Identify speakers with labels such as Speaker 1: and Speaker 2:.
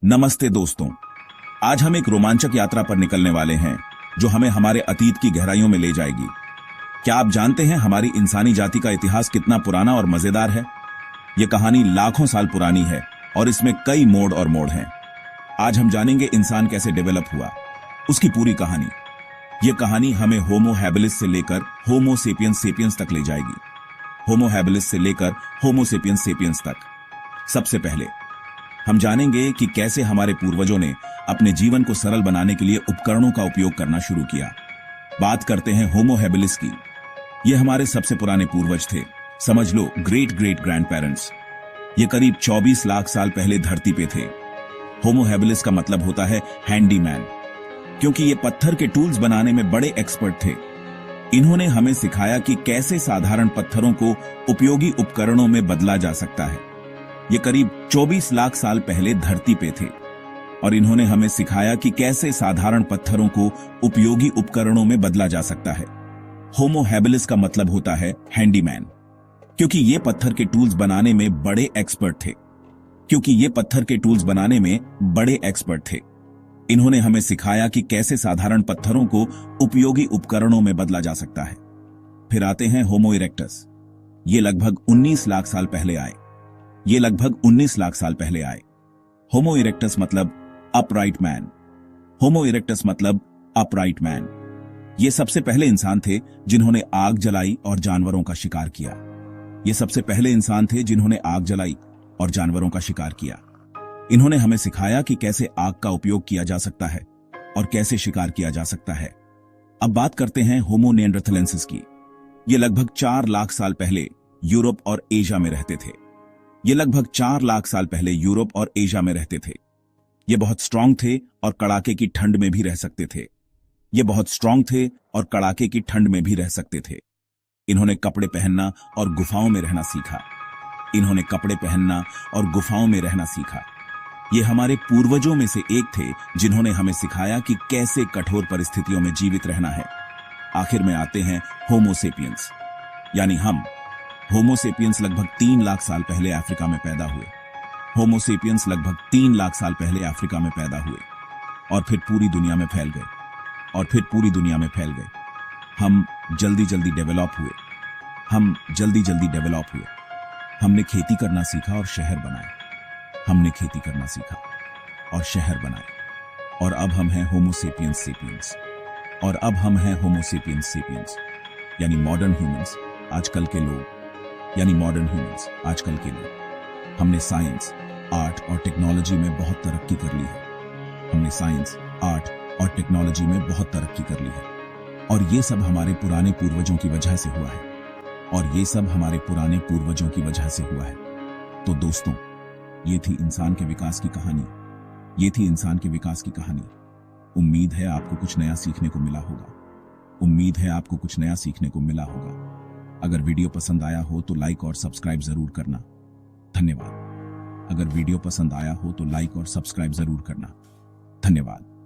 Speaker 1: नमस्ते दोस्तों, आज हम एक रोमांचक यात्रा पर निकलने वाले हैं जो हमें हमारे अतीत की गहराइयों में ले जाएगी। क्या आप जानते हैं हमारी इंसानी जाति का इतिहास कितना पुराना और मजेदार है? ये कहानी लाखों साल पुरानी है और इसमें कई मोड़ और मोड़ हैं। आज हम जानेंगे इंसान कैसे डेवलप हुआ, उसकी पूरी कहानी। ये कहानी हमें होमो हैबिलिस से लेकर होमो सेपियंस सेपियंस तक ले जाएगी। होमो हैबिलिस से लेकर होमो सेपियंस सेपियंस तक। सबसे पहले हम जानेंगे कि कैसे हमारे पूर्वजों ने अपने जीवन को सरल बनाने के लिए उपकरणों का उपयोग करना शुरू किया। बात करते हैं होमो हैबिलिस की। ये हमारे सबसे पुराने पूर्वज थे, समझ लो ग्रेट ग्रेट ग्रैंड पेरेंट्स। ये करीब 24 लाख साल पहले धरती पे थे। होमो हैबिलिस का मतलब होता है हैंडीमैन, क्योंकि ये पत्थर के टूल्स बनाने में बड़े एक्सपर्ट थे। इन्होंने हमें सिखाया कि कैसे साधारण पत्थरों को उपयोगी उपकरणों में बदला जा सकता है। ये करीब 24 लाख साल पहले धरती पे थे और इन्होंने हमें सिखाया कि कैसे साधारण पत्थरों को उपयोगी उपकरणों में बदला जा सकता है। होमो हैबिलिस का मतलब होता है हैंडीमैन, क्योंकि ये पत्थर के टूल्स बनाने में बड़े एक्सपर्ट थे। इन्होंने हमें सिखाया कि कैसे साधारण पत्थरों को उपयोगी उपकरणों में बदला जा सकता है। फिर आते हैं होमो इरेक्टस। ये लगभग 19 लाख साल पहले आए। होमो इरेक्टस मतलब अपराइट मैन। ये सबसे पहले इंसान थे जिन्होंने आग जलाई और जानवरों का शिकार किया। इन्होंने हमें सिखाया कि कैसे आग का उपयोग किया जा सकता है और कैसे शिकार किया जा सकता है। अब बात करते हैं होमो निएंडरथलेंसिस की। ये लगभग 4 लाख साल पहले यूरोप और एशिया में रहते थे। ये बहुत स्ट्रांग थे और कड़ाके की ठंड में भी रह सकते थे। इन्होंने कपड़े पहनना और गुफाओं में रहना सीखा। ये हमारे पूर्वजों में से एक थे जिन्होंने हमें सिखाया कि कैसे कठोर परिस्थितियों में जीवित रहना है। आखिर में आते हैं होमो सेपियंस, यानी हम। होमो सेपियंस लगभग 3 लाख साल पहले अफ्रीका में पैदा हुए और फिर पूरी दुनिया में फैल गए। हम जल्दी जल्दी डेवलप हुए। हमने खेती करना सीखा और शहर बनाए। और अब हम हैं होमो सेपियंस सेपियंस, यानी मॉडर्न ह्यूमंस, आजकल के लोग। हमने साइंस, आर्ट और टेक्नोलॉजी में बहुत तरक्की कर ली है। और ये सब हमारे पुराने पूर्वजों की वजह से हुआ है। तो दोस्तों, ये थी इंसान के विकास की कहानी। उम्मीद है आपको कुछ नया सीखने को मिला होगा। अगर वीडियो पसंद आया हो तो लाइक और सब्सक्राइब जरूर करना। धन्यवाद।